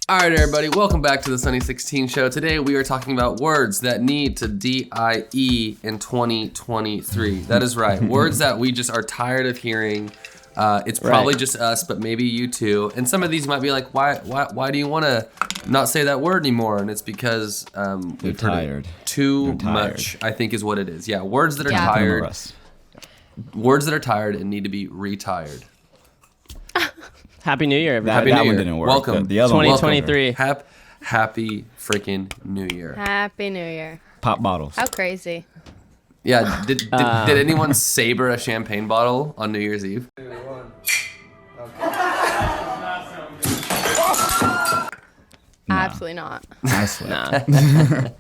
All right, everybody, welcome back to the Sunny 16 show. Today we are talking about words that need to DIE in 2023. That is right. Words that we just are tired of hearing. It's probably just us, but maybe you too. And some of these might be like, why do you want to not say that word anymore? And it's because we've heard it too much, I think is what it is. Yeah, words that are tired. Words that are tired and need to be retired. Happy New Year, everybody. Happy New One Year. didn't work. Welcome. The other 2023. Happy freaking New Year. Happy New Year. Pop bottles. How crazy. Yeah, did anyone saber a champagne bottle on New Year's Eve? Absolutely not. I slept. Nah.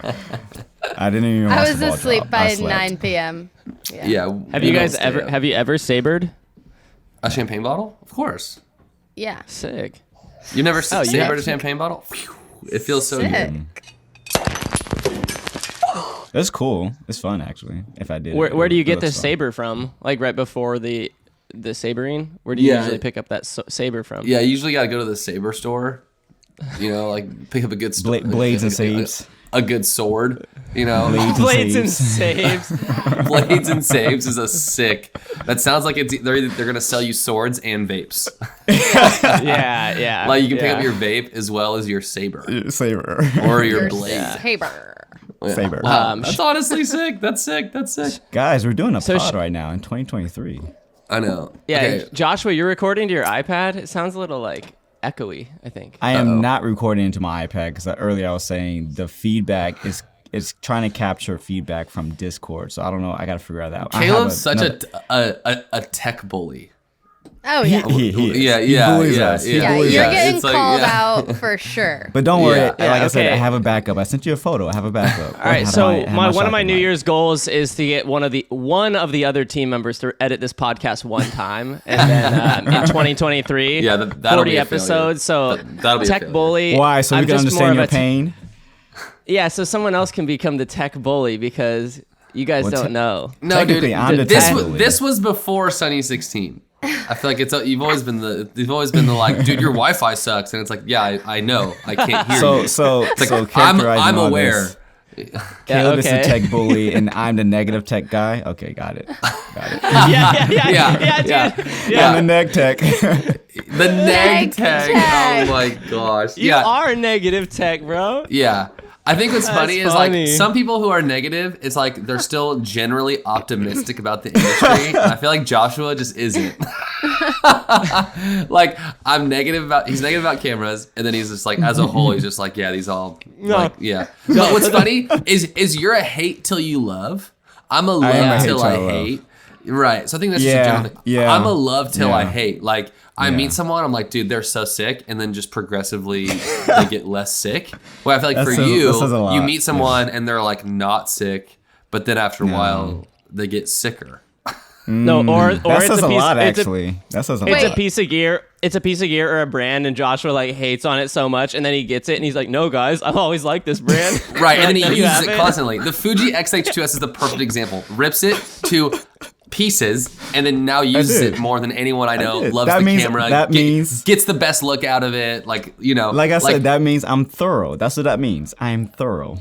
I didn't even watch I was the ball asleep drop. by I slept. 9 p.m. Yeah. Have you guys ever sabered? A champagne bottle? Of course. Yeah. Sick. You never Oh, yeah. sabered a champagne bottle? Phew, it feels so Sick. good. It's cool. It's fun actually. If I did. Where do you get the the saber from? Like right before the sabering? Where do you usually pick up that saber from? Yeah, you usually got to go to the saber store. You know, like pick up a good Blades and saves. A good sword, you know. Blades and saves. Blades and saves is a sick. That sounds like they're going to sell you swords and vapes. yeah. Like you can pick up your vape as well as your saber Saber. or your blade. Saber. Saber. Wow, that's honestly sick. That's sick. Guys, we're doing a So pod right now in 2023. I know. Yeah, Okay. Joshua, you're recording to your iPad? It sounds a little like echoey, I think. I am not recording into my iPad because earlier I was saying the feedback is trying to capture feedback from Discord. So I don't know. I got to figure that out. Caleb's such a tech bully. Oh, yeah. He is. Yeah, He bullies yeah, us. He Yeah, bullies you're us. getting It's like, called yeah. out for sure. But don't worry. Yeah. Like I said, okay. I have a backup. I sent you a photo. I have a backup. All right, so one of my New Year's goals is to get one of the other team members to edit this podcast one time, and then in 2023, Yeah, that'll 40 be a episodes. So That'll be a tech failure. bully. Why? So we I'm can just more understand of your a pain. Yeah, so someone else can become the tech bully because you guys Well, don't know. No, dude. Technically, I'm the This tech was bully. this was before Sunny 16. I feel like you've always been the like, dude, your Wi-Fi sucks, and it's like, yeah, I know, I can't hear you. So I'm characterizing all aware. this. Caleb is the okay. tech bully, and I'm the negative tech guy. Okay, got it. Yeah, dude. Yeah. I'm the neg tech. The neg tag. tag. Oh my gosh. You yeah. are negative tech, bro. Yeah. I think what's funny is funny. like some people who are negative, it's like they're still generally optimistic about the industry. And I feel like Joshua just isn't. Like he's negative about cameras, and then he's just like, as a whole, he's just like, yeah, these all like, yeah. But what's funny is you're a hate till you love. I'm a am love a hate till till I I love. hate. Right. So I think that's just a Yeah, general thing. yeah, I'm a love till I yeah. hate. Like I Yeah. meet someone, I'm like, dude, they're so sick, and then just progressively they get less sick. Well, I feel like That for says- you, that says a lot. you meet someone and they're like not sick, but then after a while they get sicker. No, or That it's says a a piece. lot, it's a- actually. That says a It's lot. a piece of gear. It's a piece of gear or a brand, and Joshua like hates on it so much, and then he gets it, and he's like, "No, guys, I've always liked this brand." Right, and then he No, you uses it haven't. constantly. The Fuji X-H2S is the perfect example. Rips it to pieces, and then now uses did. it more than anyone I know. did. Loves That the means- camera. that means- gets the best look out of it. Like, you know. Like I said, that means I'm thorough. That's what that means. I'm thorough.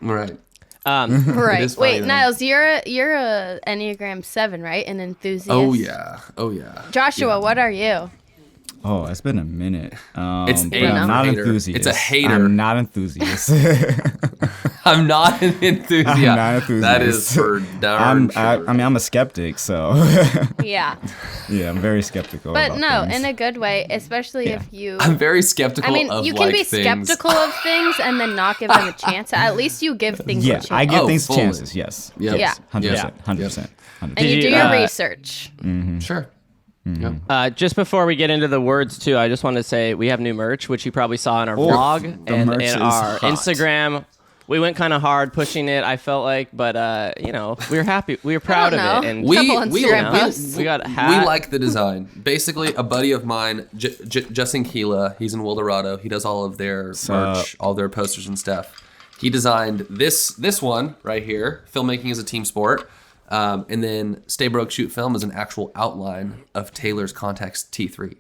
Right. Right. is funny, Wait, though. Niles, you're a Enneagram 7, right? An enthusiast. Oh yeah. Joshua, what are you? Oh, it's been a minute. It's but a I'm not hater. enthusiast. It's a hater. I'm not enthusiast. I'm not an enthusiast. I'm not enthusiast. That is for darn sure. I mean, I'm a skeptic, so Yeah. yeah, I'm very skeptical. But about no, things. in a good way, especially Yeah. if you... I'm very skeptical I mean, of you can like be things. skeptical of things and then not give them a chance. At least you give things a yeah, chance. I give Oh, things fully. chances. Yes. Yep. Yeah. 100%. 100%. and 100%. you Did do you, your uh, research. Sure. Mm-hmm. Yeah. Just before we get into the words too, I just want to say we have new merch, which you probably saw in our vlog the and merch in is our hot. Instagram. We went kind of hard pushing it, I felt like, but you know, we were happy, we were proud of know. it, and We Instagram posts. we got a hat. We like the design. Basically, a buddy of mine, Justin Keela, he's in Wildorado. He does all of their merch, all their posters and stuff. He designed this one right here. Filmmaking is a team sport. And then Stay Broke Shoot Film is an actual outline of Taylor's Context T3.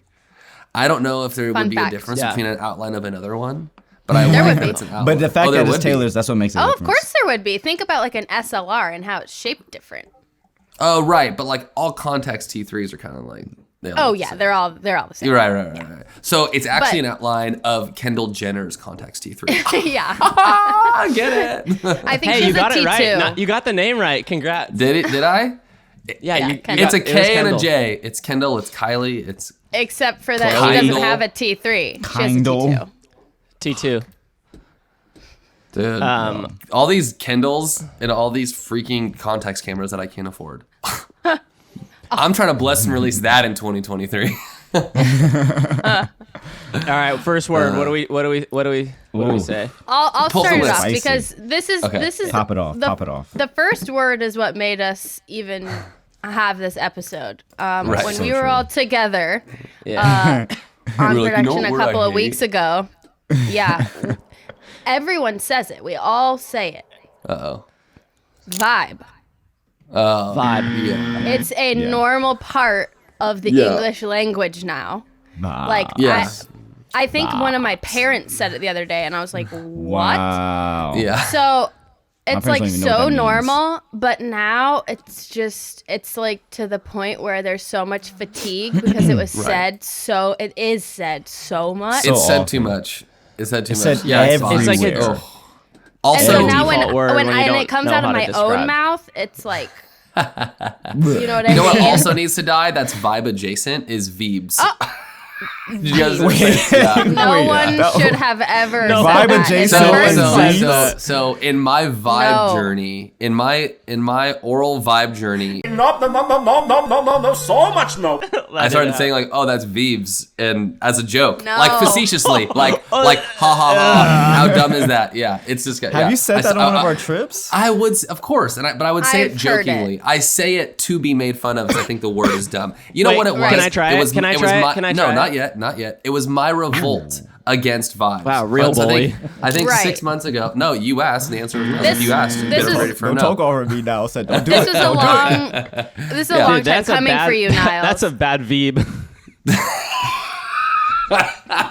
I don't know if there Fun would be fact. a difference Yeah. between an outline of another one, but I There like would that be. it's an outline. But the fact there that it's would be. Taylor's, that's what makes it Oh, different. of course there would be. Think about like an SLR and how it's shaped different. Oh, right. But like all context T3s are kind of like. They all Oh look the yeah, same. they're all the same. You're right. So it's actually But- an outline of Kendall Jenner's context T3. Yeah, I get it. I think Hey, she's you got a it T2. right. You got the name right. Congrats. Did I? Yeah, you Kendall. It's a got- it was K and a Kendall. J. It's Kendall. It's Kylie. It's Except for that she Kindle. doesn't have a T3. She has a Kindle. T2. T2. dude. Um, All these Kendalls and all these freaking context cameras that I can't afford. I'm trying to bless and release that in 2023. All right, first word. What do we say? I'll Pull start the it off spicy. because this is Okay. Pop it off. Pop it off. The first word is what made us even have this episode. Right. When So we were true. all together Yeah. on We're like, you know production what a word I couple of hate? weeks ago. Yeah. Everyone says it. We all say it. Uh-oh. Vibe. Vibe. Yeah. It's a normal part of the Yeah. English language now. Nah. Like Yes. I think one of my parents said it the other day and I was like, "What?" Wow. Yeah. So it's parents like don't even know what so that means. normal, but now it's like to the point where there's so much fatigue because it was said so much. So It's said often. too much. It's said too It's much. said Yeah, it's It's like everywhere. it's Also, and so so now default word when you and don't it comes know out of how to my describe. own mouth, it's like you know what I you know what mean? also needs to die? That's vibe adjacent. Is Veebs. Did you guys Wait. yeah. No Wait, one no. should have ever No. said Vibe that in adjacent the So, first and place. Veebs? so in my vibe No. journey, in my oral vibe journey, No, so much no. I started saying like, "Oh, that's Veebs," and as a joke, No. like facetiously, like ha ha ha. How dumb is that? Yeah, it's just. Have you said that on one of our trips? I would, of course, but I would say it I've heard jokingly. it. I say it to be made fun of because I think the word is dumb. You know Wait, what it was? can I try it? was, Can I was try it? my- Can I no, try it? not yet. It was my revolt against vibes. Wow, real Once bully. I think Right. 6 months ago. No, you asked, and the answer was no. This- you asked. this Get is- ready for a Don't no. talk over me now. Said don't do This it. is a long Dude, time coming for you, Niles. That's a bad Veeb.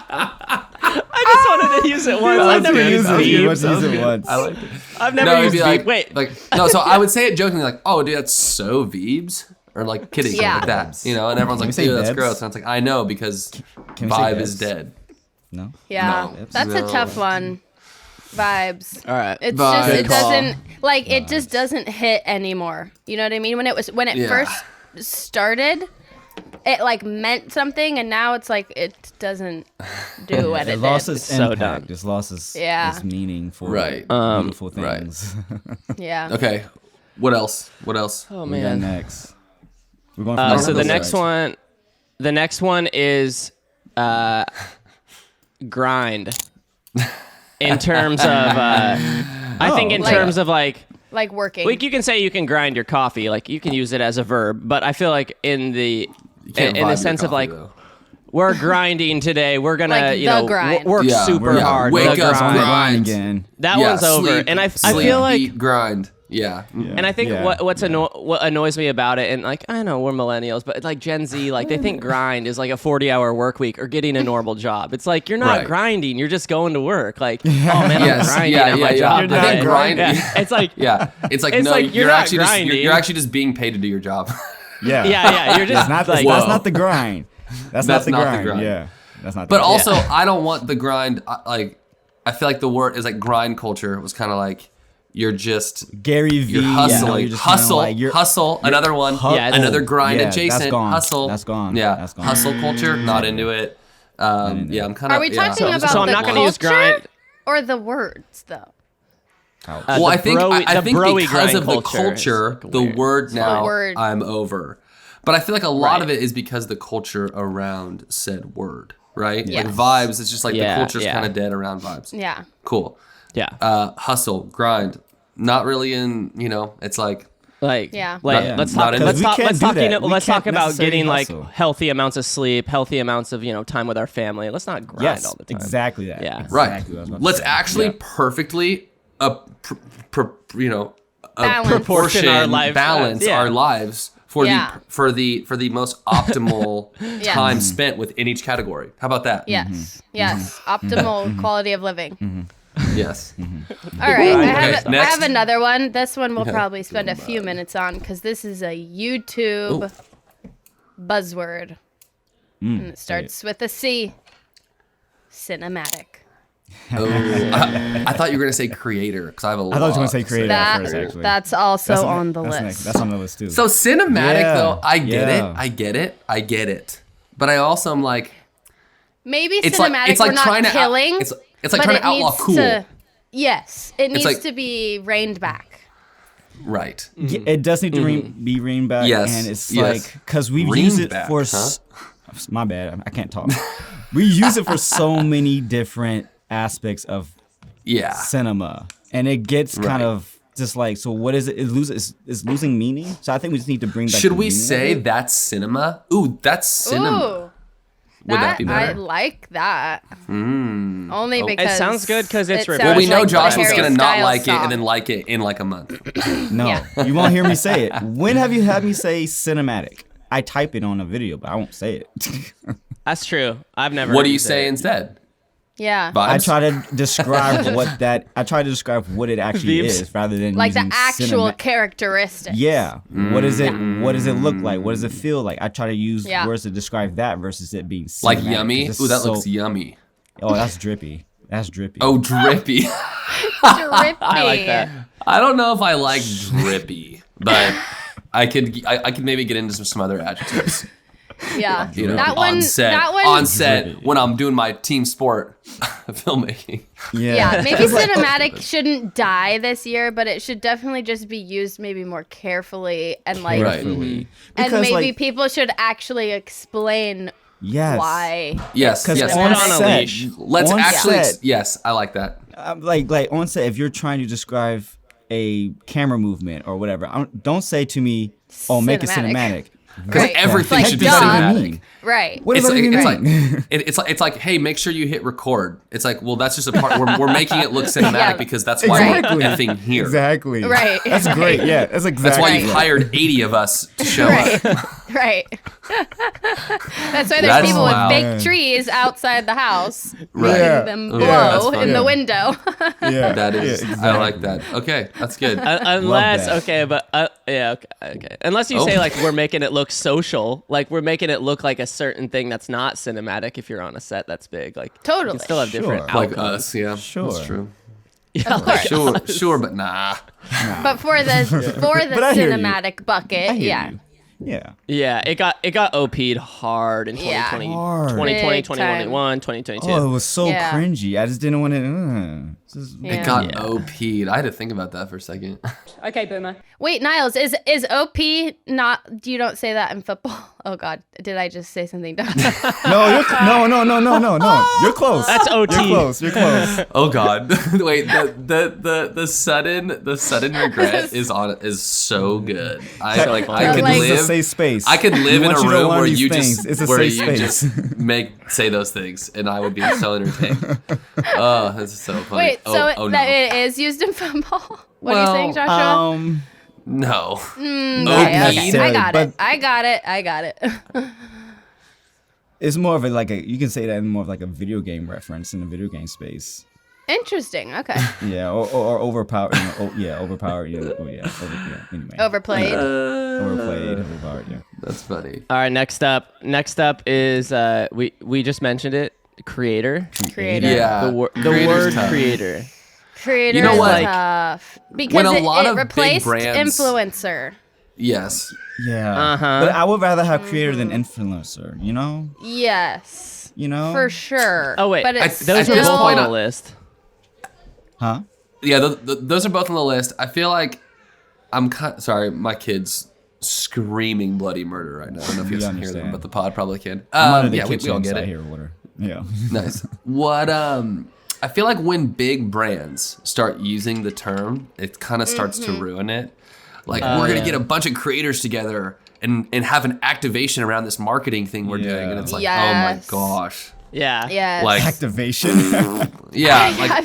I just wanted to use it once. I've never used Veeb. once. I like it. I've never No, it'd used be Veeb. like, Wait. no. So I would say it jokingly, like, "Oh, dude, that's so Veebs," or like kidding, Yeah. like that, you know. And everyone's like, we say "Dude, that's Vebs? gross." And it's like, I know because Can we say vibe is Vebs? dead. No. Yeah, No. that's No. a tough one. Vibes. All right. It's Vibe. just it Good call. doesn't like it just doesn't hit anymore. You know what I mean? When it Yeah. first started, it like meant something, and now it's like it doesn't do what It it lost did. its so impact. dumb. It's lost its, Yeah. its meaning for Right. beautiful right. things. Yeah. Okay. What else? What else? Oh We got man. next. We're going from So the Next next one is grind. In terms of, I think in okay. terms of like Like you can say you can grind your coffee, like you can use it as a verb, but I feel like in the You can't in vibe the your sense of coffee, like though. we're grinding today, we're gonna Like you the know grind. work Yeah, super yeah. hard. Wake the up, grind. grind. again. That Yeah, one's over, sleep, and I sleep, feel like. eat, grind. Yeah. And I think Yeah. what annoys me about it, and like I know we're millennials, but like Gen Z, like they think grind is like a 40-hour work week or getting a normal job. It's like you're not Right. grinding, you're just going to work. Like, oh man, Yes, I'm grinding yeah, at my yeah, job. yeah. I today. think grind- Yeah. It's like Yeah. It's like It's no, like you're not actually just grinding. you're actually just being paid to do your job. Yeah. yeah, you're just That's not, like that's not the grind. That's not the grind. Yeah. That's not the But grind. also, I don't want the grind. Like, I feel like the word is like grind culture was kind of like you're just Gary V. you're hustling, you're just kinda hustle, like, you're- hustle. Another one, Yeah, it's- another grind Yeah, that's adjacent, gone. hustle. That's gone. Yeah, That's gone. hustle culture. Not into it. Yeah, I'm kind of. Are we talking about so I'm the not gonna culture use grind. or the words though? Well, the I think broy- I the think broy because grind of the culture is culture, the weird. word now word. I'm over. But I feel like a lot Right. of it is because the culture around said word, right? Yes. Like vibes, it's just like Yeah, the culture's yeah. kind of dead around vibes. Yeah. Cool. Yeah, Hustle, grind. Not really in, it's like like Yeah. like Not- let's not talk. in- Let's We talk. can't Let's do talk. that. We Let's talk can't about necessarily getting like hustle. healthy amounts of sleep, healthy amounts of time with our family. Let's not grind Yes, all the time. exactly that. Yeah. Exactly right. what I was about to Let's say. actually Yeah. perfectly Balance. proportion our life- balance yeah. our lives for Yeah. the most optimal Yes. time spent within each category. How about that? Yes. Yes. Optimal quality of living. Yes. All right. I Okay, have next. another one. This one we'll probably spend a few minutes on because this is a YouTube buzzword. And it starts with a C. Cinematic. Oh, I thought you were gonna say creator because I have a lot. I thought you were going to say creator at first, That, actually. that's also That's on the that's list. That's on the list, too. So cinematic Yeah, though, I get yeah. it. I get it. But I also am like, Maybe it's cinematic like it's like we're not trying to killing. it's like but trying it to outlaw needs cool. Yes, it needs like- to be reined back. Right. Yeah, it does need to be reined back. Yes, And it's yes. like, because we've Reined used it back, for. My bad. I can't talk. We use it for so many different aspects of Yeah. cinema. And it gets Right. kind of just like, so what is it? It's losing meaning. So I think we just need to bring back. Should the we meaning of say it. that's cinema? Ooh, that's cinema. Ooh, Would that be I better? like that. Mm. Only because sounds good 'cause it's it refreshing. Well, we sounds know like Josh the is Harry gonna not Styles like it song. and then like it in like a month. No, Yeah. you won't hear me say it. When have you had me say cinematic? I type it on a video, but I won't say it. That's true. I've never. What heard do you say it. instead? Yeah, I Vibes? try to describe I try to describe what it actually Vibes. is, rather than like the using actual cinema- characteristics. Yeah. What is it? What does it look like? What does it feel like? I try to use Yeah. words to describe that versus it being cinematic, Like yummy? 'cause Ooh, it's that so- looks yummy. Oh, that's drippy. That's drippy. Oh, drippy. Drippy. I like that. I don't know if I like drippy, but I could maybe get into some other adjectives. Yeah, You know, that one. on set, That one. on set when I'm doing my team sport filmmaking. Yeah, maybe cinematic shouldn't die this year, but it should definitely just be used maybe more carefully and like, Right. Definitely. and Because, maybe like, people should actually explain yes. why. Yes, Because yes. Put on on a set, leash. Let's on actually. set, Yes, I like that. like on set, if you're trying to describe a camera movement or whatever, don't say to me, "Oh, make it Cinematic. cinematic." Because Right. everything Like, should be duh. cinematic. Right. What does that even mean? It's like, hey, make sure you hit record. It's like, well, that's just a part. We're making it look cinematic Yeah. because that's why Exactly. we're effing here. Exactly. Right. That's great. Yeah, that's exactly. That's why you've Right. hired 80 of us to show Right. up. Right. That's why there's That's people wow. with fake trees outside the house, Right. Yeah. them Yeah, blow that's in the funny. window. Yeah, That is, yeah, I exactly. like that. Okay, that's good. Unless that. okay, but yeah, okay. Unless you Oh. say like we're making it look social, like we're making it look like a certain thing that's not cinematic. If you're on a set that's big, like you Totally. can still have different Sure. Like outcomes. us, yeah. Sure. That's true. Yeah, Of course. like, Sure, but nah. But for the But I hear you. cinematic bucket, I hear yeah. you. Yeah. yeah, it got OP'd hard in 2020, Hard. 2020, Big 2021, 2022. Oh, it was so Yeah. cringy. I just didn't want to. Yeah. It got OP'd. I had to think about that for a second. Okay, Boomer. Wait, Niles, is OP not? You don't say that in football. Oh God, did I just say something dumb? No, no. You're close. That's OT. You're close. You're close. Oh God! Wait, the sudden regret is so good. I Like- could This is a live. safe space. I could live We in a want you to room learn where these you things. just It's a where safe you space. just say those things, and I would be so entertained. Oh, this is so funny. Wait, so oh that no, it is used in football? What are Well, you saying, Joshua? no. Okay, OP'd? I got but- it. I got it. It's more of you can say that in more of like a video game reference in the video game space. Interesting. Okay. Yeah, or overpowered. Overpowered. Yeah, anyway. Overplayed. Overplayed, overpowered. Yeah. That's funny. All right, next up is we just mentioned it, creator. Creator. Yeah, The creator's word tough. creator. Creator You know is what? tough When because a lot it of big replaced brands- influencer. Yes. Yeah. Uh-huh. But I would rather have creator than influencer. You know. Yes. You know. For sure. Oh wait, but it's those at are this both point, on the list. Huh? Yeah, those are both on the list. I feel like sorry, my kid's screaming bloody murder right now. I don't know if you guys can hear them, understand. but the pod probably can. I'm under the Yeah, we kitchen all get so I it. hear water. Yeah. Nice. What I feel like when big brands start using the term, it kind of starts to ruin it. Like we're gonna yeah. get a bunch of creators together and have an activation around this marketing thing we're doing, and it's like, Yes. oh my gosh. Yeah. Yes. Like, Activation. yeah, like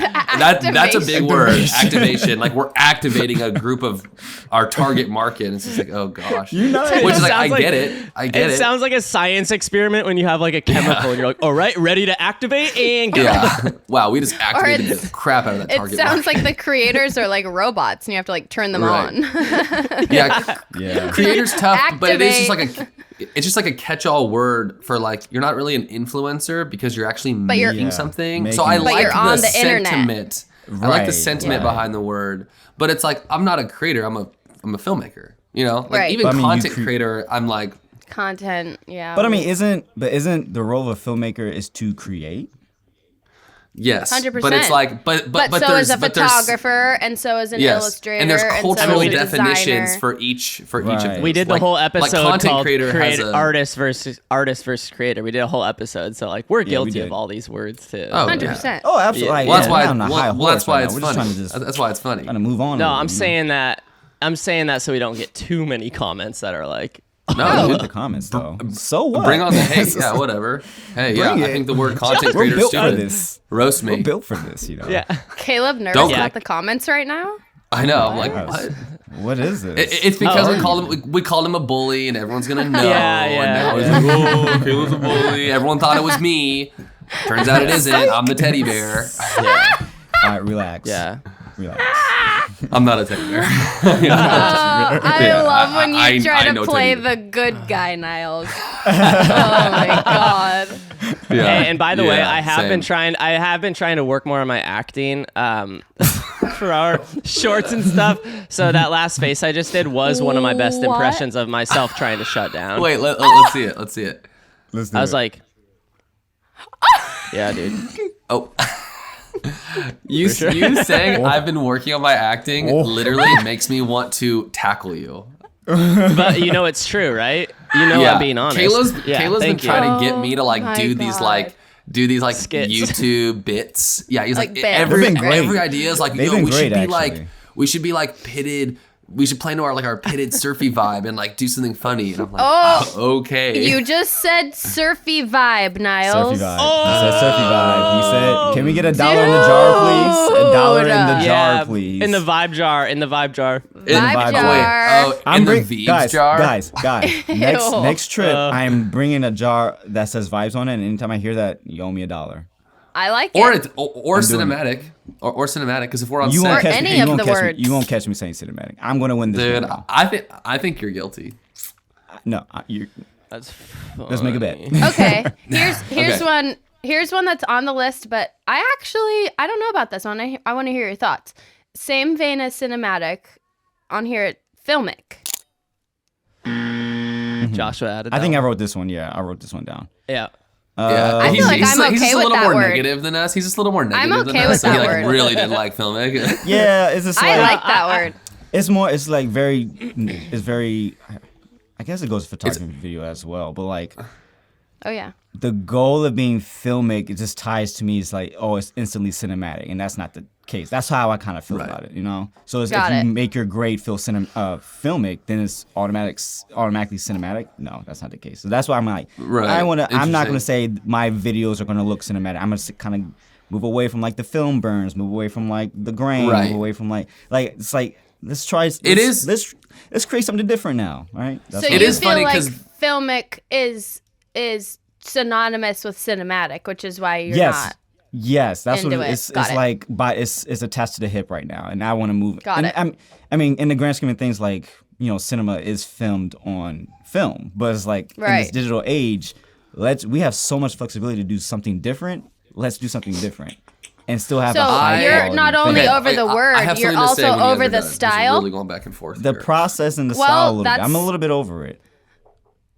that's a big word. Activation. Activation. Like we're activating a group of our target market. And it's just like, oh gosh. United. Which is like, Sounds I like- get it. I get It it. sounds like a science experiment when you have like a chemical and you're like, all right, ready to activate and go. Yeah. Wow, we just activated it's- the crap out of that It target sounds market. like the creators are like robots and you have to like turn them Right. on. Yeah, Yeah. creator's tough, but it is just Activate. like it's just like a catch-all word for like you're not really an influencer because you're actually you're- making Yeah, something. So making- I But like you're on the the internet. sentiment. I like the Right, sentiment yeah. behind the word, but it's like I'm not a creator. I'm a filmmaker. You know, like Right. even But I mean, you content cre- creator. I'm like, Content, yeah. But I mean, isn't the role of a filmmaker is to create? yes, 100%. but it's like, but so there's is a but there's- photographer, and so is an Yes, illustrator, and there's so cultural is a definitions designer. for each of Right. those. We did the Like- whole like episode content called creator has a, artist versus creator. We did a whole episode, so like we're we guilty did. of all these words too. Oh, 100%. Oh, absolutely. Yeah. Like, Well, that's yeah, why. we're on a high Well, that's horse why right it's now. We're funny. just trying to That's why it's funny. trying to move on. No, a little, I'm you know? saying that. I'm saying that so we don't get too many comments that are like, I No, read the comments though. So what? bring on the hate. Yeah, whatever. Hey, yeah, Bring I it. think the word content We're creator is built for stupid. this. Roast We're me. built for this, you know. yeah. Caleb nervous Don't- about the comments right now? I know. I'm like, Yes. what? What is this? It's because Oh. we called him a bully, and everyone's gonna know. Yeah, And yeah. now he's like, oh, Caleb's a bully. Everyone thought it was me. Turns out it isn't. I'm the teddy bear. All right, relax. Yeah. Relax. I'm not a teddy bear. I Yeah, love when you I try to know play Teddy. the good guy, Niles. Oh my god. Yeah. Hey, and by the way, Yeah, I have been same. trying to work more on my acting for our shorts and stuff. So that last face I just did was one of my best What? impressions of myself trying to shut down. Wait, let's see it. Let's see it. Let's do I was it. like, yeah, dude. Oh. You saying I've been working on my acting literally makes me want to tackle you. But you know it's true, right? You know I'm being honest. Kayla's Yeah, been thank you. trying to get me to like my do these like Skits. YouTube bits. Yeah, he's like, Like bits. every They've been great. every idea is like, They've yo, been we great, should be actually. like pitted. We should play into our pitted surfy vibe and like do something funny. And I'm like, Oh, okay. You just said surfy vibe, Niles. Surfy vibe. He said surfy vibe. He said, "Can we get $1 in the jar, please? $1 in the Dude. jar, please." In the vibe jar. In the vibe jar. In- Vibe jar. Oh, I'm in the bring- Vibes guys, jar. guys. Ew. Next trip, I'm bringing a jar that says vibes on it, and anytime I hear that, you owe me $1. I like Or it. it's or doing cinematic or cinematic because if we're on You won't set, catch any me. You of won't the catch me. words. You won't catch me saying cinematic. I'm gonna win this. dude, one now. I think you're guilty. No, That's let's make a bet. Okay. Here's Okay. one. Here's one that's on the list, but I don't know about this one. I want to hear your thoughts. Same vein as cinematic. On here, filmic. Joshua added. I think I that wrote this one. Yeah, I wrote this one down. one. Yeah. Yeah, I feel like he's I'm just okay a with little that more word. negative than us. He's just a little more negative than okay us. with So he that like word. really didn't like filmic. Yeah, it's just I like, like that word. it's more. It's like very. It's very. I guess it goes to photography and video as well, but like Oh yeah. the goal of being filmic, it just ties to me. It's like, oh, it's instantly cinematic, and that's not the case. That's how I kind of feel Right. about it, you know. So it's, Got if you it. make your grade feel filmic, then it's automatically cinematic. No, that's not the case. So that's why I'm like, Right. I'm not Interesting. gonna say my videos are gonna look cinematic. I'm gonna kind of move away from like the film burns, move away from like the grain, Right. move away from like it's like let's try. is- Let's create something different now, right? That's So what It you is feel funny like 'cause- filmic is synonymous with cinematic, which is why you're yes. not. Yes, that's what into it it. is. Got It's it. like, but it's attached to the hip right now, and I want to move. Got and it. I mean, in the grand scheme of things, like cinema is filmed on film, but it's like in this Right. digital age, we have so much flexibility to do something different. Let's do something different, and still have So a high you're quality not thing. only Okay, over wait, the I word, have you're something to say also when you guys over are the done. Just style. really going back and forth. the here. process and the Well, style. A little bit. I'm a that's- little bit over it.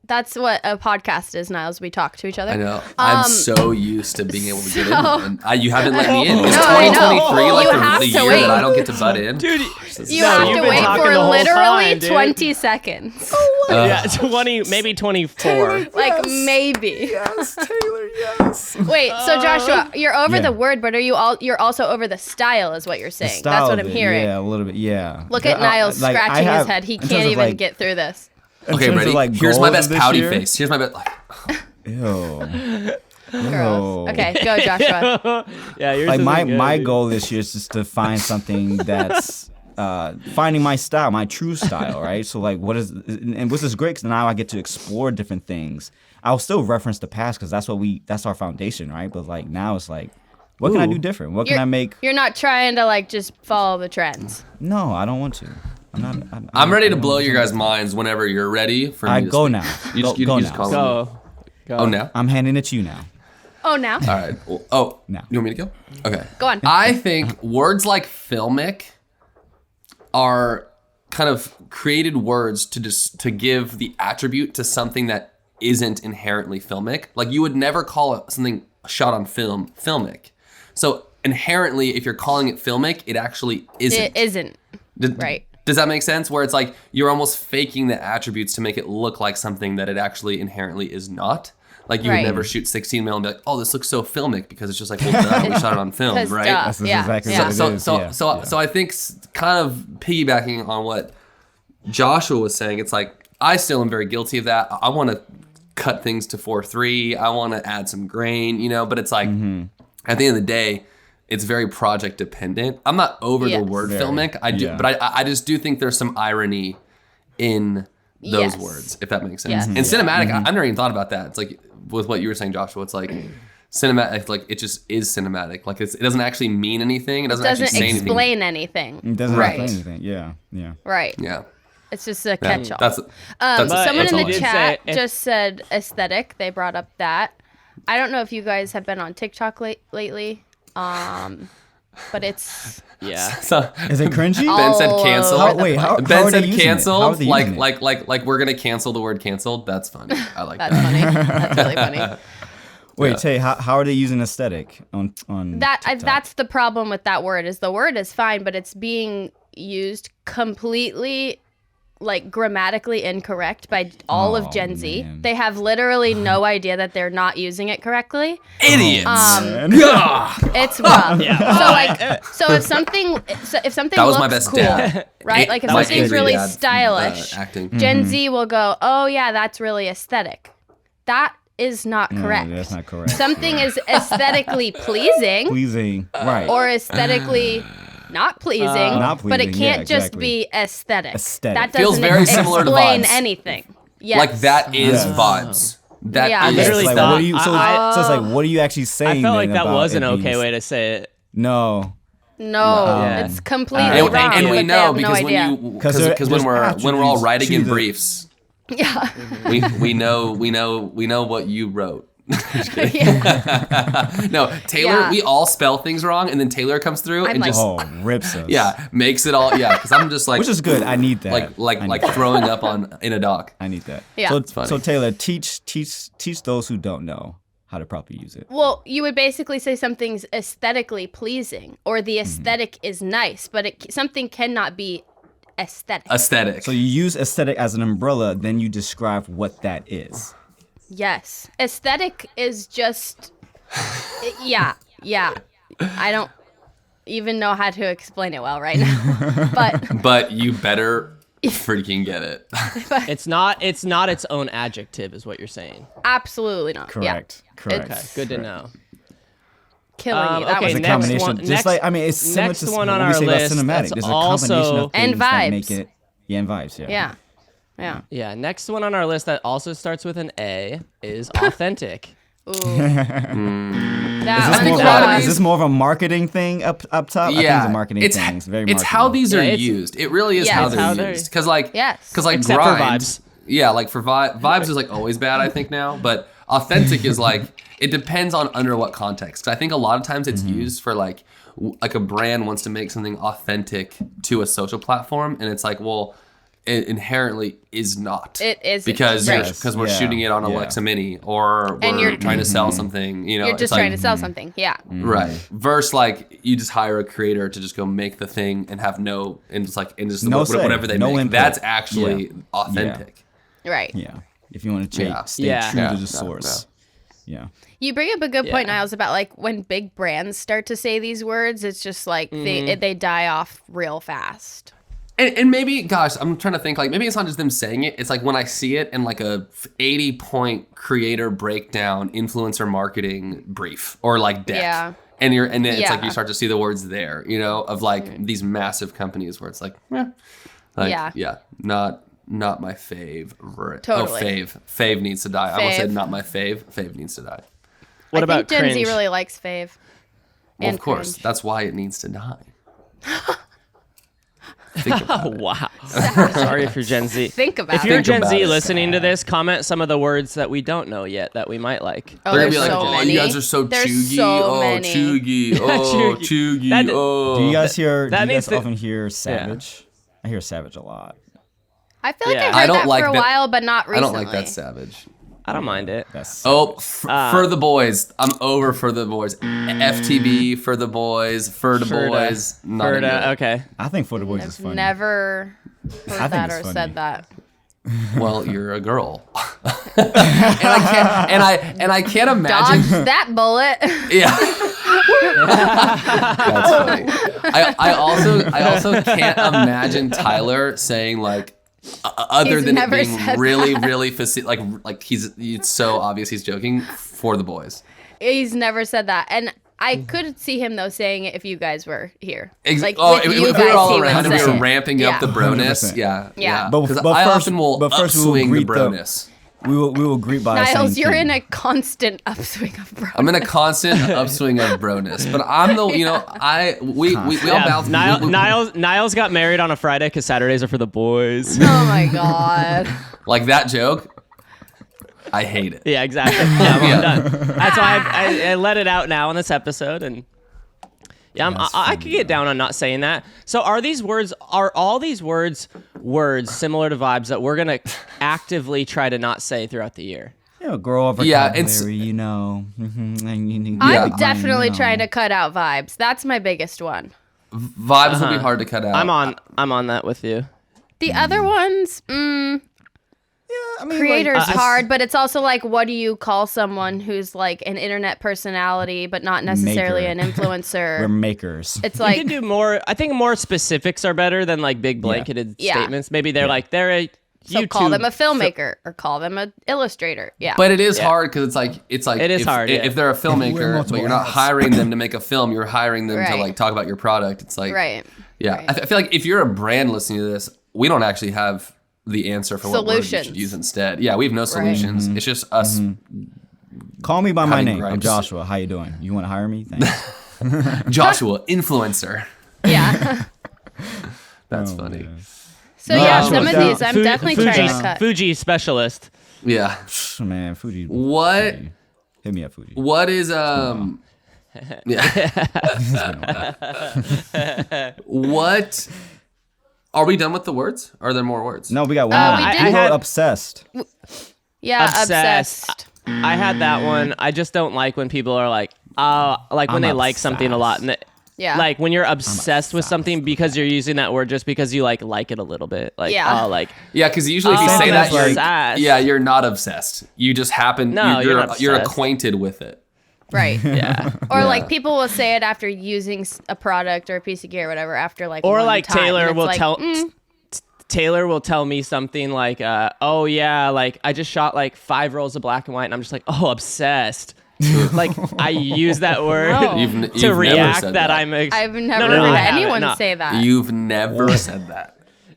That's what a podcast is, Niles. We talk to each other. I know. I'm so used to being able to get in, and you haven't let me in. Is No, I know. 2023 like You the have year to wait. that I don't get to butt in? Dude, You No, have you've to been wait talking for the whole literally time, dude. 20 seconds. yeah, 20, maybe 24. Like maybe. Yes, Taylor. Yes. Wait, so Joshua, you're over Yeah. the word, but you're also over the style, is what you're saying. That's what I'm hearing. Yeah, a little bit. Yeah. Look at Niles Like, I scratching have- his head. He in terms can't of, even like, get through this. in Okay, terms of, ready? like, Here's my goals best of this pouty year- face. Here's my best. Ew. Yo. Okay, go, Joshua. Yeah, yours Like isn't good, my dude. goal this year is just to find something that's finding my style, my true style, right? So like, what is, and which is great because now I get to explore different things. I'll still reference the past because that's our foundation, right? But like now it's like, what can I do different? What can I make? You're not trying to like just follow the trends. No, I don't want to. I'm not. I'm ready to I blow don't your want guys' minds whenever you're ready for me I to go speak. now. You just, Go you just now. call me. Go. Oh, now? I'm handing it to you now. Oh, now? All right. Oh, No. you want me to go? Okay. Go on. I think words like filmic are kind of created words to give the attribute to something that isn't inherently filmic. Like you would never call it something shot on film filmic. So inherently, if you're calling it filmic, it actually isn't. It isn't. Right. Does that make sense? Where it's like you're almost faking the attributes to make it look like something that it actually inherently is not. Like you would Right. never shoot 16 mil and be like, oh, this looks so filmic because it's just like, well, duh, we shot it on film, 'Cause right? duh. That's Yeah, exactly yeah. what it So is. so yeah, so yeah. so I think kind of piggybacking on what Joshua was saying, it's like I still am very guilty of that. I want to cut things to 4:3. I want to add some grain, but it's like at the end of the day, it's very project dependent. I'm not over Yes. the word Very, filmic. I do, yeah. but I just do think there's some irony in those Yes. words, if that makes sense. Yes. And cinematic, I've never even thought about that. It's like with what you were saying, Joshua. It's like cinematic, like it just is cinematic. Like it doesn't actually mean anything. It doesn't, Doesn't actually say anything. explain anything. It doesn't Right. explain anything. Yeah, yeah. Right. Yeah. It's just a Yeah, catch-all. that's But Someone if in you the did chat say- if- just said aesthetic. They brought up that. I don't know if you guys have been on TikTok lately, but it's Yeah. so. Is it cringy? Ben said all cancel. over How- wait, the how- place. Ben are they said using it? How are canceled. they Like, using it? like we're gonna cancel the word canceled. That's funny. I like That's that. funny. That's really funny. Wait, Yeah. Tay, how are they using aesthetic on TikTok? That's the problem with that word. Is the word is fine, but it's being used completely like grammatically incorrect by all of Oh, Gen Z. man. They have literally no idea that they're not using it correctly. Idiots. It's rough. So like, so if something That was looks my best cool, dad. right? Like if My something's angry really dad, stylish, acting. Gen Z will go, "Oh yeah, that's really aesthetic." That is not correct. No, that's not correct. Something is aesthetically pleasing Pleasing, right? or aesthetically not pleasing, Not but it pleasing, yeah, can't just exactly. be aesthetic. Aesthetic. That Feels doesn't very similar to explain vibes. anything. Yes. Like that is Yes. vibes. That Yeah. is- I literally It's like, thought- what are you? So, so it's like, what are you actually saying? I felt like then that about was an it okay being- way to say it. No, No, Yeah. it's completely and, wrong. and we but they know have because no when idea. you 'Cause because when there's we're all attributes writing to in the- briefs, Yeah. we know what you wrote. Yeah. No, Taylor, Yeah. we all spell things wrong, and then Taylor comes through I'm and like- just oh, rips us. makes it all because I'm just like which is good. I need that. like I need like that. throwing up in a dock. I need that. Yeah. So, It's funny. so Taylor, teach those who don't know how to properly use it. Well, you would basically say something's aesthetically pleasing or the aesthetic is nice, but something cannot be aesthetic. Aesthetic. So you use aesthetic as an umbrella, then you describe what that is. Yes. Aesthetic is just yeah. I don't even know how to explain it well right now. But you better freaking get it. It's not its own adjective, is what you're saying. Absolutely not. Correct. Yeah. Correct. Okay, good to know. Killing you. That okay, was It's a next combination. one- Just next- like I mean, it's similar next to one what on we our say list, about cinematic. that's There's a combination also- of And things that make vibes. it. Yeah, and vibes. Yeah. Yeah. Yeah, next one on our list that also starts with an A is authentic. Ooh. Is That this, one's more, rough. is this more of a marketing thing up top? I think it's a marketing thing. It's very it's how marketing. these are Yeah, it's- used. It really is Yeah, how it's they're how they're- used. Because like Yes. Except for grind, vibes. Yeah, like for vibes is like always bad, I think now. But authentic is like it depends on under what context. 'Cause I think a lot of times it's used for like a brand wants to make something authentic to a social platform, and it's like, well, it inherently is not. It isn't, because right. we're Yeah, shooting it on yeah. Alexa Mini or And we're you're- trying to sell something. You know, You're it's just like, trying to sell something. Yeah. right. Versus like you just hire a creator to just go make the thing and have no and just No say, whatever they no make. input. That's actually Yeah. authentic. Right. Yeah. If you want to Yeah. stay Yeah. true Yeah. to the No, source. Yeah. You bring up a good point, Yeah. Niles, about like when big brands start to say these words, it's just like they die off real fast. And maybe, gosh, I'm trying to think, like, maybe it's not just them saying it. It's like when I see it in like a 80-point creator breakdown, influencer marketing brief or like deck. Yeah. And it's Yeah. like you start to see the words there, you know, of like these massive companies where it's like, not my fave. Totally. Fave needs to die. I almost said Fave. not my fave. Fave needs to die. What I about think Gen cringe? Z really likes fave. Well, And of course, cringe. that's why it needs to die. Think about Oh, it. wow. Sorry if you're Gen Z. Think about If you're it. Gen about Z it. listening to this, comment some of the words that we don't know yet that we might like. Oh, They're gonna there's be like, so oh, many. you guys are so There's chuggy. so Oh, many. chuggy. Oh, Chuggy. chuggy. That- Oh. Do you guys hear? That Do you needs guys to- often hear savage? I hear savage a lot. I feel like Yeah. I've I heard don't that like for a that- while, but not I recently. don't like that savage. I don't mind it. That's Oh, for the boys. I'm over for the boys. FTB for the boys. For the boys. Not into it. Okay. I think for the boys is I've funny. never heard think that it's or funny. said that. Well, you're a girl. and I can't imagine. Dodge that bullet. Yeah. That's funny. I also can't imagine Tyler saying like other He's than it never being said really like it's so obvious he's joking for the boys. He's never said that. And I could see him, though, saying it if you guys were here. If with we you were guys, all he would around and we say were it. ramping up the Yeah. broness, 100%. yeah. But- Because but I first- often will but first we will upswing the greet the- broness. We will greet by Niles, saying you're king. in a constant upswing of bro. I'm in a constant upswing of broness, but I'm the we all bounce. Niles got married on a Friday because Saturdays are for the boys. Oh my god. Like that joke. I hate it. Yeah, exactly. Yeah, I'm Yeah. done. That's why I let it out now in this episode, and yeah, I could get down on not saying that. So are all these words similar to vibes that we're gonna actively try to not say throughout the year? Girl Yeah, vocabulary, it's- you know. And you need I'm to definitely you know. trying to cut out vibes. That's my biggest one. Vibes will be hard to cut out. I'm on that with you. The other ones, I mean, creator's I- hard, but it's also like, what do you call someone who's like an internet personality, but not necessarily Maker. an influencer? we're makers. It's You like, can do more. I think more specifics are better than like big blanketed Yeah. statements. Maybe they're like they're a so YouTube. call them a filmmaker or call them an illustrator. Yeah. But it is Yeah. hard because it's like It is if, hard, yeah. if they're a wear filmmaker, but multiple you're not hats. hiring them to make a film. You're hiring them to Right. like talk about your product. It's like Right. Yeah, Right. I feel like if you're a brand listening to this, we don't actually have the answer for what words you Solutions. should use instead. Yeah, we have no solutions. It's just us. Call me by my Cutting name. I'm gripes. Joshua. How you doing? You want to hire me? Thanks. Joshua, influencer. Yeah. That's funny. So yeah, No, some of no. these I'm definitely trying to cut. Fuji specialist. Yeah. Man, Fuji. What? Fuji. Hit me up, Fuji. What is Yeah. What? Are we done with the words? Are there more words? No, we got one we more. did- We I had- wrote obsessed. Yeah, Obsessed. obsessed. I had that one. I just don't like when people are like, like when I'm they like something a lot, and Yeah. like when you're obsessed with something because you're using that word just because you like it a little bit. Like, Yeah. like Yeah, because usually if you Oh, say that, that's you're obsessed. yeah, you're not obsessed. You just happen. No, you're not you're obsessed. acquainted with it. Right. yeah. Or Yeah. like people will say it after using a product or a piece of gear or whatever after like Or one like time, Taylor and it's will like, tell Taylor will tell me something like, oh yeah, like I just shot like 5 rolls of black and white, and I'm just like, oh, obsessed. Like I use that word No. You've to never react said that I'm. I've never no, heard I haven't, anyone no. say that. You've never said that.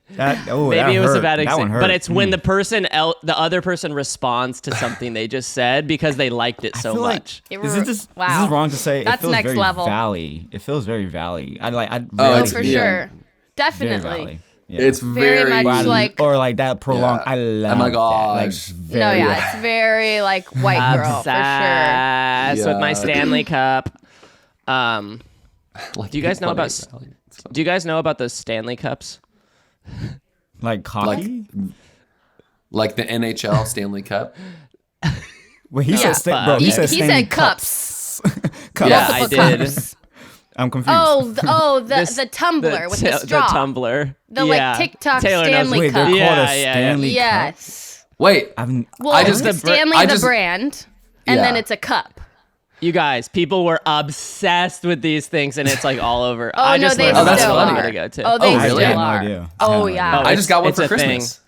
Maybe it was a bad That one example, hurt. but it's when the other person responds to something they just said because they liked it so feel like- much. Is it just? Wow. This is wrong to say. That's it feels next very level. Valley. It feels very valley. I Oh, it's- for yeah. sure. Very Definitely. valley. Yeah. It's Very very, much like- or like that prolonged. Yeah. I love Oh my that. Like, gosh. very, No, yeah, it's very like white girl for sure. Obsessed with my Yeah. Stanley Cup. Like, Do you guys know about? It's funny. Do you guys know about the Stanley Cups? Like cocky. Like the NHL Stanley Cup? Wait, he Yeah. said bro. He, He said he Stanley said cups. Cups. Yeah, I Multiple did. cups. I'm confused. The tumbler with the straw. The tumbler. The, yeah. like, TikTok Taylor knows- Stanley Wait, they're Cup. called Yeah, a yeah, yeah. Stanley Cup. Yes. Wait. I've Well, I just- it's the br- Stanley I the just- brand, and Yeah. then it's a cup. You guys, people were obsessed with these things, and it's like all over. Oh, I no, just they learned still that's are. one way to go to. Oh, they Oh, still really? I had no are. idea. Oh, I had no yeah. idea. I just got one it's for a thing. Christmas.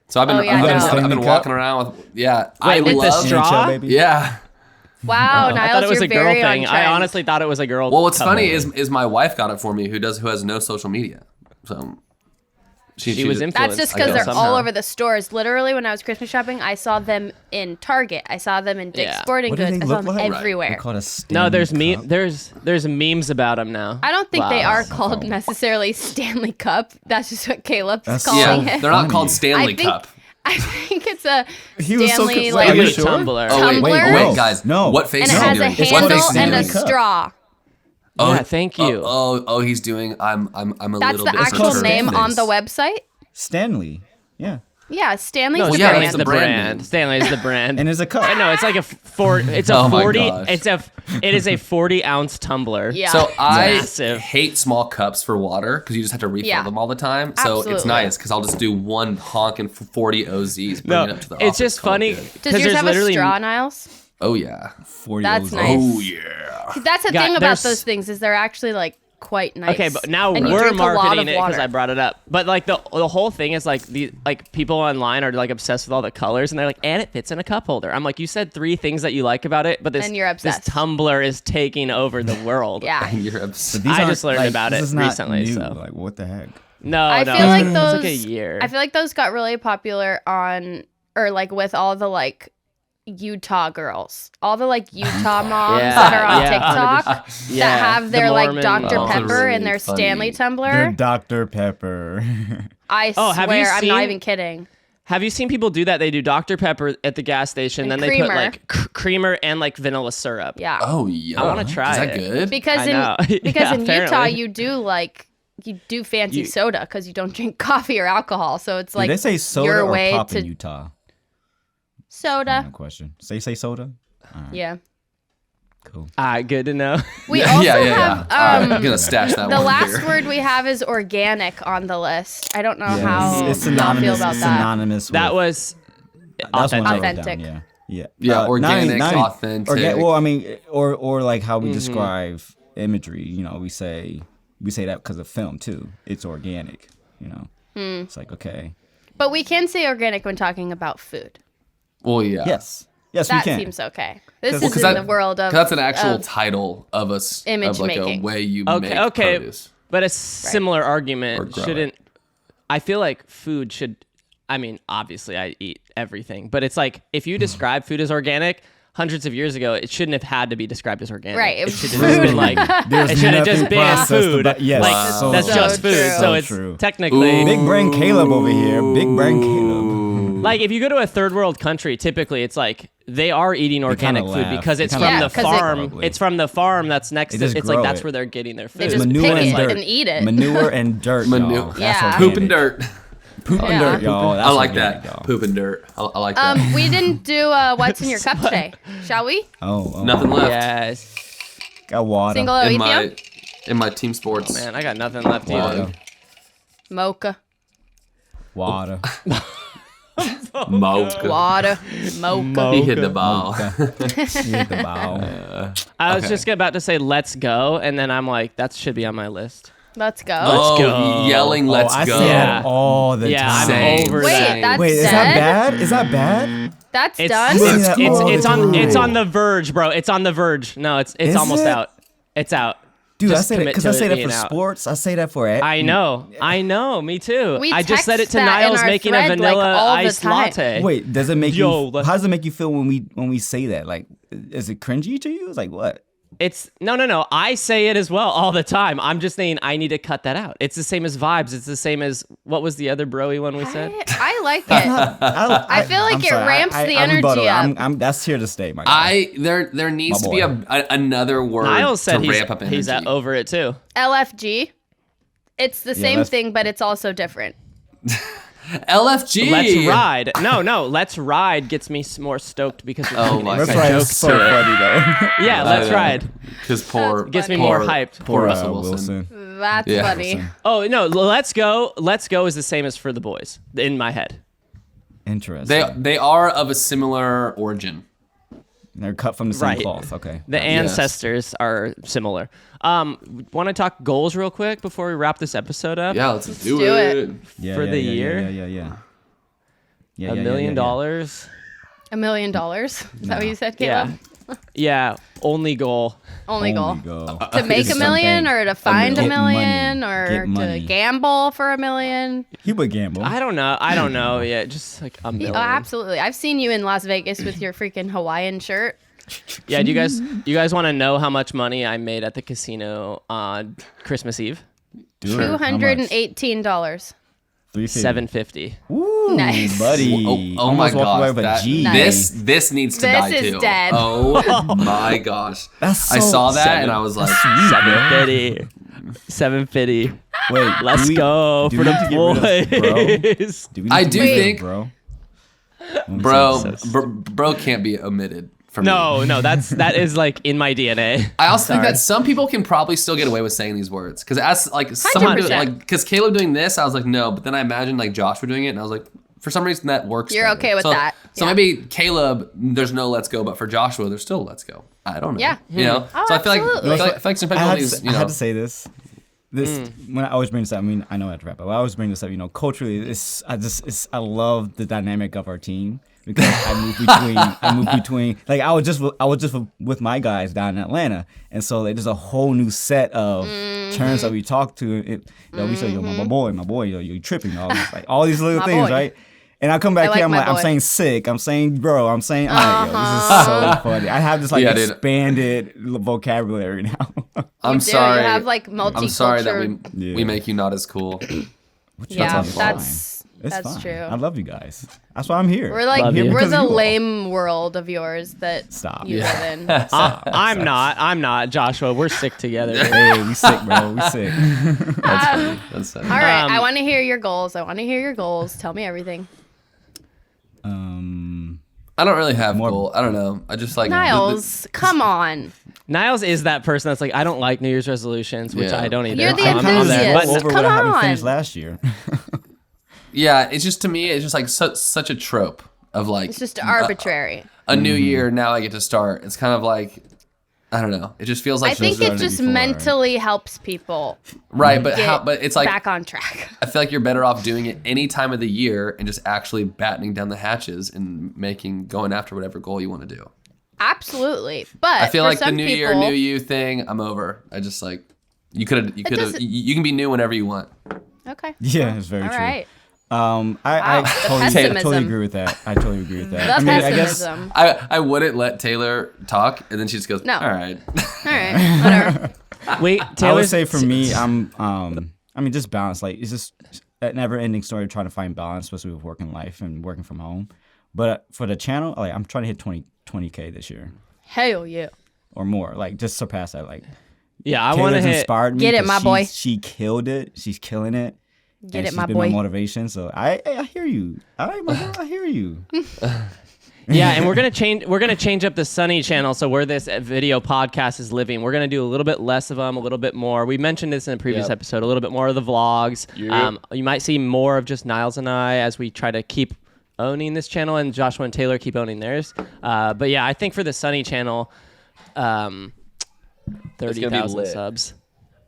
So I've been, Oh, yeah, I've been, no. I've been Stanley walking Cup? around with, I with the love, straw? NHL, baby. yeah. Wow, Niles, I thought it was you're a girl very thing. on I trend. honestly thought it was a girl. Well, what's couple. funny is my wife got it for me, who has no social media. So She was did- influenced. That's just I because guess they're somehow. all over the stores. Literally, when I was Christmas shopping, I saw them in Target. I saw them in Dick's Yeah. Sporting What do Goods. they I saw look them like? Right. everywhere. They're called a No, Stanley there's Cup. there's memes about them now. I don't think they Wow. are called necessarily Stanley Cup. That's just what Caleb's That's calling Yeah, it. they're not funny. called Stanley I think- Cup. I think it's a He was so Stanley confused. like Are you Like a sure? tumbler. Oh wait, Tumbler? wait, guys. No. What face and it is he has a doing? It's What one handle face is he and a Stanley doing? Cup. straw. Oh, Yeah, thank you. He's doing. I'm a That's little the bit. actual called name Stanley's. on the website. Stanley. Yeah. Yeah, Stanley's No, the yeah, Stanley's that's brand. the the brand brand. name. Stanley's the brand. And it's a cup. I know it's like it's a Oh my 40. gosh. It is a 40-ounce tumbler. Yeah. So I Massive. hate small cups for water because you just have to refill Yeah. them all the time. So it's Absolutely. nice because I'll just do one honking 40 OZs. Bring No, it up to the it's office, just call it funny. good. Does 'cause yours there's have a literally- straw, Niles? Oh yeah. 40 That's O's. nice. Oh yeah. That's the God, thing about there's- those things is they're actually like quite nice. Okay, but now And you we're drink a lot marketing of it because water. I brought it up. But like the whole thing is like people online are like obsessed with all the colors, and they're like, and it fits in a cup holder. I'm like, you said 3 things that you like about it, but this And you're obsessed. this tumbler is taking over the world. Yeah. You're But obsessed. these I aren't, just learned like, about this it is not recently, new. so. Like, what the heck? No, I no, feel like it's those like a year. I feel like those got really popular on or like with all the like Utah girls. All the like Utah moms Yeah, that are on yeah, TikTok 100%. that Yeah, have the their like Mormon Dr. moms. Pepper Really in their funny. Stanley They're tumbler. Dr. Pepper. I Oh, have you swear, I'm not seen- even kidding. Have you seen people do that? They do Dr. Pepper at the gas station, And then they put creamer. like creamer and like vanilla syrup. Yeah. Oh yeah. I wanna try Is that it. good? Because I know. because Yeah, in Utah apparently. you do fancy You- soda because you don't drink coffee or alcohol. So it's like Did they say soda your or way pop to in Utah? soda. No question. Say soda? Yeah. Cool. Good to know. We also yeah. have I'm gonna stash that the one last here. word we have is organic on the list. I don't know Yeah, how it's y'all synonymous. feel about It's that. synonymous That with, was that's one I authentic. wrote down, Authentic. Yeah. Yeah. Yeah, Not organic, not authentic. well, I mean, or like how we Mm-hmm. describe imagery. You know, we say that because of film too. It's organic. You know, it's like okay. But we can say organic when talking about food. Well, yeah. Yes, we That can. seems okay. This Well, is 'cause in that- the world of 'cause that's an actual of- title of us image of like making. a way you Okay, make okay. produce. But a similar Or argument grow shouldn't. I feel like food should. I mean, obviously, I eat everything, but it's like if you describe food as organic, hundreds of years ago, it shouldn't have had to be described as organic. Right, it It was should have just been like. There's It should have just nothing been processed food. about- yes, Like so that's true. just food. true. So So it's true. technically Big brain Caleb over here. Big brain Caleb. like if you go to a third world country, typically it's like they are eating organic food laugh. because They it's kinda from the laugh. Yeah, 'cause it- farm. Probably. It's from the farm that's next They to. just It's like grow that's it. where they're getting their food. They just Manure pick and it dirt. and eat it. Manure and dirt. Manure. Y'all. That's Yeah. Poop and organic. dirt. Poop and Yeah. dirt, y'all. That's I like organic, that. y'all. Poop and dirt. I like that. We didn't do what's in your cup today, shall we? Oh, Nothing left Yes, Got water. Single in Lithium? my team sports. man, I got nothing left Water. either. Mocha. Water. Mocha. Water. Mocha. He hit the ball. You hit the bow. I was Okay. just about to say let's go, and then I'm like that should be on my list. Let's go. Oh, go. yelling, let's I go. say Yeah. that all the Yeah, time. I'm Same. over Wait, that. that's Wait, is dead? that bad? Is that bad? That's It's done. Say it's that it's, all it's the on it's time. on the verge, bro. It's on the verge. No, it's Is almost it? out. It's out. Dude, Just I say that commit because to I it say that being for out. sports. I say that for I know, me too. We I just said it text to that in Niles our making a thread, like, vanilla all the iced time. latte. Wait, does it make Yo, you? let's- How does it make you feel when we say that? Like, is it cringy to you? It's like what? It's no. I say it as well all the time. I'm just saying I need to cut that out. It's the same as vibes. It's the same as what was the other broy one we said? I like it. I feel like I'm it sorry, ramps the I rebuttal. energy up. I'm that's here to stay, my guy. There needs My to be boy. another word Niles to said ramp up energy. he's over it too. LFG. It's the same that's- thing, but it's also different. LFG. Let's ride. No. Let's ride gets me more stoked because it's Oh my That's God. right. jokes It's so to it. funny though. Yeah, let's ride. Because poor That's Gets me funny. more hyped. Poor Russell Wilson. That's Yeah. funny. Oh no, let's go. Let's go is the same as for the boys in my head. Interesting. They are of a similar origin. They're cut from the same cloth. Okay. The ancestors are similar. Want to talk goals real quick before we wrap this episode up? Yeah, let's do do it. it. For the year? Yeah. $1 million. $1 million. Is that what you said, Caleb? Yeah. Only goal. Only goal. Go. To make $1 million, or to find $1 million, Get or to money. gamble for $1 million? He would gamble. I don't know. Yeah, just like $1 million. Oh, absolutely. I've seen you in Las Vegas with your freaking Hawaiian shirt. Yeah, do you guys want to know how much money I made at the casino on Christmas Eve? Do it. How much? $218. $750. Ooh, Nice. buddy. Oh my Almost walked away gosh. with a G. This needs to This die is too. dead. Oh my gosh. That's I so saw that seven. and I was like, $750. Wait, Let's go do for we need to get rid the of bro? boys. Do we I need to do get rid of think- bro. bro can't be omitted from me. No, that is like in my DNA. I also think that some people can probably still get away with saying these words because as like someone 100%. like because Caleb doing this, I was like no, but then I imagined like Joshua doing it, and I was like for some reason that works. You're better. okay with So- that. So Yeah. maybe Caleb, there's no let's go, but for Joshua, there's still let's go. I don't know. Yeah. you know. Oh, so I feel like absolutely. I feel like some I people had, these, to, you I know. had to say this. When I always bring this up, I mean, I know I have to wrap up. I always bring this up. You know, culturally, I love the dynamic of our team because I move between. Like I was just with my guys down in Atlanta, and so like, there's a whole new set of terms that we talk to. We say, yo, my boy, yo, you tripping, like all these little My things, boy. right? And I come back I here, like I'm my like, I'm boy. saying sick, I'm saying bro, I'm saying, all right, yo, this is so funny. I have this like Yeah, dude. expanded vocabulary now. I'm You do. sorry. You have like multicultural. I'm sorry that Yeah. we make you not as cool. Yeah, That's that's fine. true. I love you guys. That's why I'm here. We're like Love you. we're Because the of you all. lame world of yours that Stop. you Yeah. live in. I'm not Joshua. We're sick together. Hey, we sick, bro. We sick. That's All right, I Um, want to hear your goals. Tell me everything. I don't really have More- goal. I don't know. I just like Niles, come on. Niles is that person that's like, I don't like New Year's resolutions, which Yeah. I don't either. You're the I'm on there. enthusiast. But over Come what I haven't on. finished last year. Yeah, it's just to me, it's just like such a trope of like It's just arbitrary. a new year. Now I get to start. It's kind of like I don't know. It just feels like I think done it it just before, right? mentally helps people right, but get how? But it's like back on track. I feel like you're better off doing it any time of the year and just actually battening down the hatches and going after whatever goal you want to do. Absolutely, but I feel for like the some new people, year, new you thing. I'm over. I just like you could have doesn't- you can be new whenever you want. Okay, Yeah, it's very all true. right. I Wow, the totally pessimism. agree with that. I totally agree with that. The I mean, I guess pessimism. I wouldn't let Taylor talk, and then she just goes, No. "All right." All right, whatever. Wait, I would Taylor. say for me, I mean, just balance. Like, it's just a never-ending story of trying to find balance, especially with working life and working from home. But for the channel, like, I'm trying to hit 20K this year Hell yeah. or more. Like, just surpass that. Like, Yeah, I want to Taylor's hit. inspired me. Get it, 'cause my boy. She killed it. She's killing it. Get and it, she's my been boy. my motivation. So I hear you. All right, my girl, I hear you. Yeah, and we're gonna change up the Sunny channel. So where this video podcast is living, we're gonna do a little bit less of them, a little bit more. We mentioned this in a previous Yep. episode. A little bit more of the vlogs. You might see more of just Niles and I as we try to keep owning this channel, and Joshua and Taylor keep owning theirs. But yeah, I think for the Sunny channel, 30,000 lit. subs.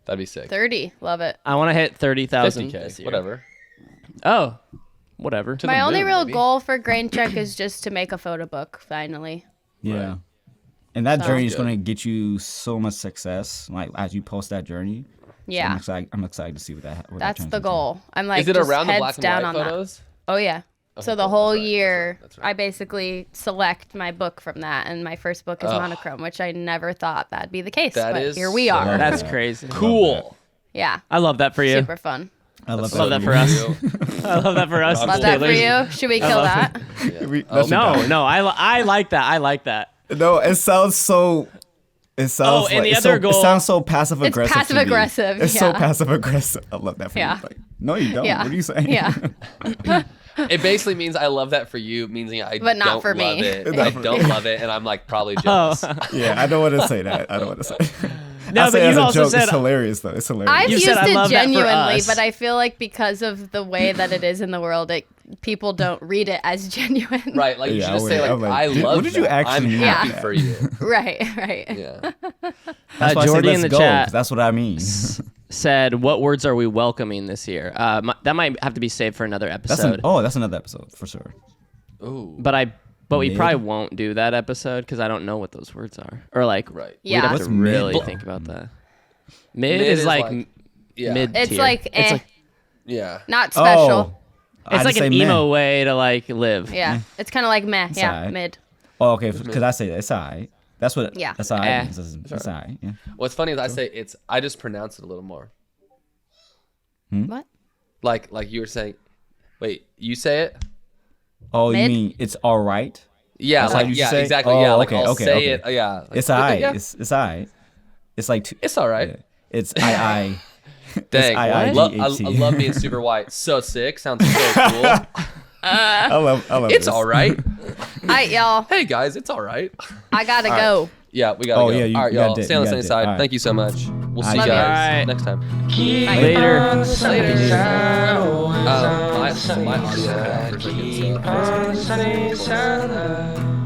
That'd be sick. 30. Love it. I want to hit 30,000 this 50K, year. whatever. Oh, whatever. My the only moon, real maybe. goal for Grain Check is just to make a photo book, finally. Yeah. And that journey is good. going to get you so much success. Like as you post that journey. Yeah. So I'm excited to see what that. What that That's turns the into. goal. I'm like, Is it just around the heads black and down white on that. photos? Oh, yeah. So the cool. whole That's right, year, that's right. I basically select my book from that, and my first book is monochrome, which I never thought that'd be the case. That but is here we so are. That's Yeah. crazy. Cool. Yeah. I love that for you. Super fun. I love Love that for us. I love that for us. Love that for Taylor's- you. Should we kill that? No, I like that. I like that. No, it sounds so. It sounds. and the it's other so, goal- It sounds so passive It's aggressive. passive aggressive, It's so yeah. passive aggressive. I love that for Yeah. you. Like, no, you don't. Yeah. What are you saying? Yeah. It basically means I love that for you, meaning I But not don't for me. love it. Not I for don't love it, and I'm like probably jealous. Yeah, I don't want to say that. I don't want to say. No, I but say it as you a also joke. said It's hilarious though. It's hilarious. I've You used said, "I it love that for genuinely, us." but I feel like because of the way that it is in the world, people don't read it as genuine. Right, like you should just say like, I'm like, I dude, love what did you that. actually I'm mean? happy Yeah. for you. Right. Yeah. That's why I say, Jordy in let's the go, chat 'cause that's what I mean. said, "What words are we welcoming this year?" That might have to be saved for another episode. That's another episode for sure. Ooh. But we Mid? probably won't do that episode because I don't know what those words are. Or like, Right. Yeah. we'd have What's to mid? really Well- think about that. Mid, Mid is is like, like- Yeah. mid. It's like It's like Yeah. not special. Oh, I it's like just an say emo meh. way to like live. Yeah. It's kind of like meh. It's Yeah. alright. Mid. Oh, okay. Because I say that. It's alright. That's what. Yeah. That's alright. Eh. It's alright. Yeah. What's funny is I just pronounce it a little more. What? Like you were saying. Wait, you say it? Oh, Mid? you mean it's alright? Yeah, That's how like you yeah, say? exactly. Oh, Yeah, like okay, I'll okay, say okay. it. Yeah. Like, It's alright. Yeah. It's alright. It's like It's all right. yeah. It's I. Dang, I IIGHT. love being super white. So sick. Sounds so cool. I love It's this. all right. All right, y'all. Hey guys, it's all right. I gotta go. Yeah, we gotta Oh, go. yeah, you- all right, you gotta y'all. dip, Stay on you the gotta sunny dip. side. All right. Thank you so much. We'll see you Love guys you. Alright. next time. Later. My audio cut out for a second, so-